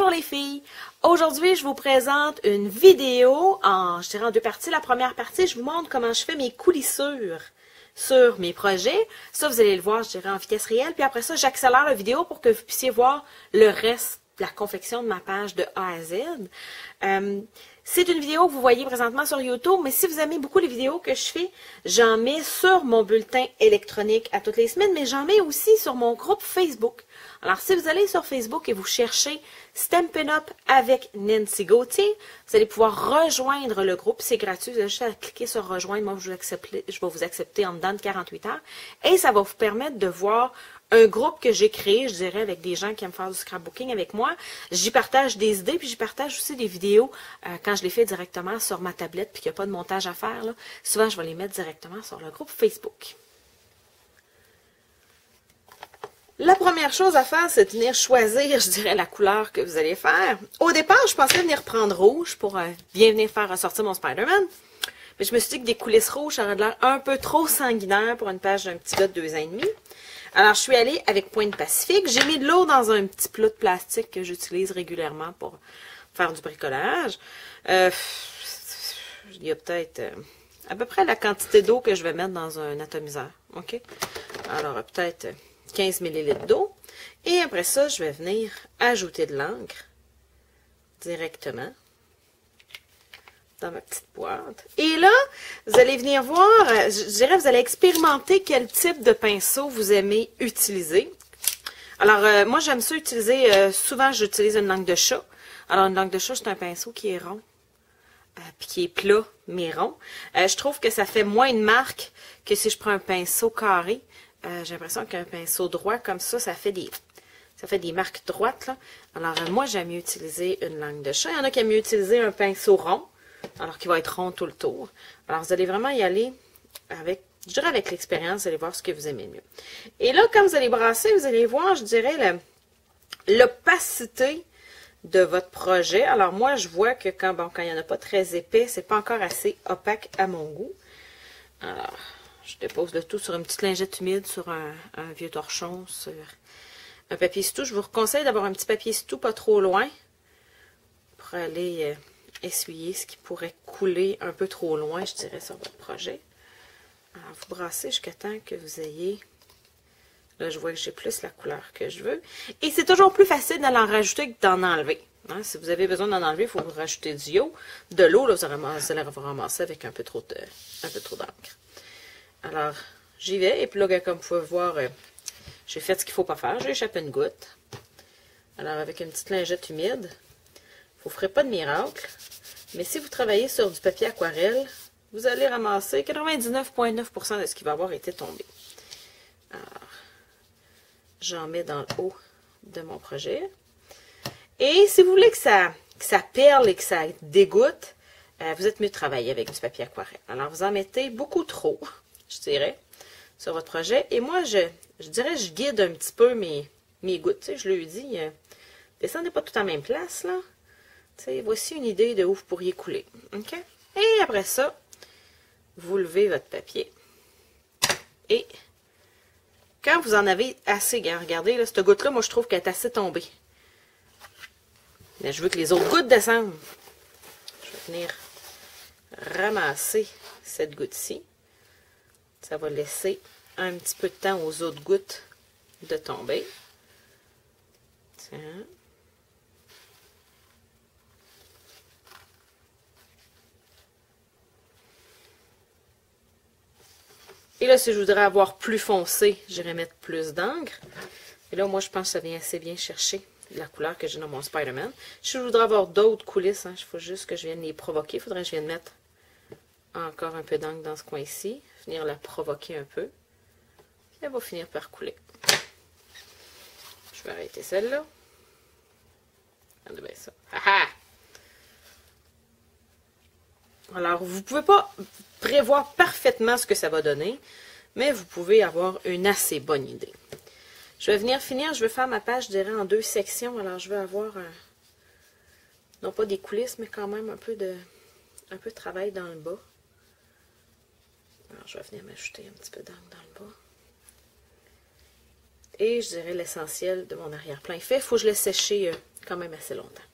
Bonjour les filles! Aujourd'hui, je vous présente une vidéo je dirais en deux parties. La première partie, je vous montre comment je fais mes coulissures sur mes projets. Ça, vous allez le voir, je dirais, en vitesse réelle. Puis après ça, j'accélère la vidéo pour que vous puissiez voir le reste de la confection de ma page de A à Z. C'est une vidéo que vous voyez présentement sur YouTube, mais si vous aimez beaucoup les vidéos que je fais, j'en mets sur mon bulletin électronique à toutes les semaines, mais j'en mets aussi sur mon groupe Facebook. Alors, si vous allez sur Facebook et vous cherchez Stampin' Up avec Nancy Gauthier, vous allez pouvoir rejoindre le groupe. C'est gratuit, vous avez juste à cliquer sur rejoindre. Moi, je vais vous accepter en dedans de 48 heures. Et ça va vous permettre de voir un groupe que j'ai créé, je dirais, avec des gens qui aiment faire du scrapbooking avec moi. J'y partage des idées, puis j'y partage aussi des vidéos quand je les fais directement sur ma tablette, puis qu'il n'y a pas de montage à faire. Là. Souvent, je vais les mettre directement sur le groupe Facebook. La première chose à faire, c'est de venir choisir, je dirais, la couleur que vous allez faire. Au départ, je pensais venir prendre rouge pour bien venir faire ressortir mon Spider-Man. Mais je me suis dit que des coulisses rouges, ça aurait l'air un peu trop sanguinaire pour une page d'un petit gars de 2 ans et demi. Alors, je suis allée avec Pointe Pacifique. J'ai mis de l'eau dans un petit plat de plastique que j'utilise régulièrement pour faire du bricolage. Il y a peut-être à peu près la quantité d'eau que je vais mettre dans un atomiseur. OK? Alors, peut-être 15 ml d'eau. Et après ça, je vais venir ajouter de l'encre directement dans ma petite boîte. Et là, vous allez venir voir, je dirais, vous allez expérimenter quel type de pinceau vous aimez utiliser. Alors, moi, j'aime ça utiliser, souvent, j'utilise une langue de chat. Alors, une langue de chat, c'est un pinceau qui est rond, puis qui est plat, mais rond. Je trouve que ça fait moins de marque que si je prends un pinceau carré. J'ai l'impression qu'un pinceau droit comme ça, ça fait des marques droites, là. Alors, moi, j'aime mieux utiliser une langue de chat. Il y en a qui aiment mieux utiliser un pinceau rond, alors qu'il va être rond tout le tour. Alors, vous allez vraiment y aller avec, je dirais avec l'expérience, vous allez voir ce que vous aimez mieux. Et là, quand vous allez brasser, vous allez voir, je dirais, l'opacité de votre projet. Alors, moi, je vois que quand il n'y en a pas très épais, c'est pas encore assez opaque à mon goût. Alors, je dépose le tout sur une petite lingette humide, sur un vieux torchon, sur un papier stou. Je vous conseille d'avoir un petit papier stou pas trop loin pour aller essuyer ce qui pourrait couler un peu trop loin, je dirais, sur votre projet. Alors, vous brassez jusqu'à temps que vous ayez... Là, je vois que j'ai plus la couleur que je veux. Et c'est toujours plus facile d'en rajouter que d'en enlever. Hein? Si vous avez besoin d'en enlever, il faut vous rajouter du eau. De l'eau, là, vous allez vous ramasser avec un peu trop d'encre. Alors, j'y vais. Et puis là, comme vous pouvez voir, j'ai fait ce qu'il ne faut pas faire. J'ai échappé une goutte. Alors, avec une petite lingette humide, vous ne ferez pas de miracle. Mais si vous travaillez sur du papier aquarelle, vous allez ramasser 99,9% de ce qui va avoir été tombé. Alors, j'en mets dans le haut de mon projet. Et si vous voulez que ça perle et que ça dégoûte, vous êtes mieux de travailler avec du papier aquarelle. Alors, vous en mettez beaucoup trop, je dirais, sur votre projet. Et moi, je dirais, je guide un petit peu mes gouttes. Tu sais, je lui dis, descendez pas tout en même place, là. Tu sais, voici une idée de où vous pourriez couler. OK? Et après ça, vous levez votre papier. Et quand vous en avez assez, regardez, là, cette goutte-là, moi, je trouve qu'elle est assez tombée. Mais je veux que les autres gouttes descendent. Je vais venir ramasser cette goutte-ci. Ça va laisser un petit peu de temps aux autres gouttes de tomber. Tiens. Et là, si je voudrais avoir plus foncé, j'irais mettre plus d'encre. Et là, moi, je pense que ça vient assez bien chercher la couleur que j'ai dans mon Spider-Man. Si je voudrais avoir d'autres coulisses, il faut juste que je vienne les provoquer. Il faudrait que je vienne mettre encore un peu d'encre dans ce coin-ci. Venir la provoquer un peu. Puis elle va finir par couler. Je vais arrêter celle-là. Regardez bien ça. Ah ah! Alors, vous ne pouvez pas prévoir parfaitement ce que ça va donner, mais vous pouvez avoir une assez bonne idée. Je vais venir finir, je vais faire ma page, je dirais, en 2 sections. Alors, je vais avoir, non pas des coulisses, mais quand même un peu de travail dans le bas. Alors, je vais venir m'ajouter un petit peu d'encre dans le bas. Et je dirais l'essentiel de mon arrière-plan est fait. Il faut que je laisse sécher quand même assez longtemps.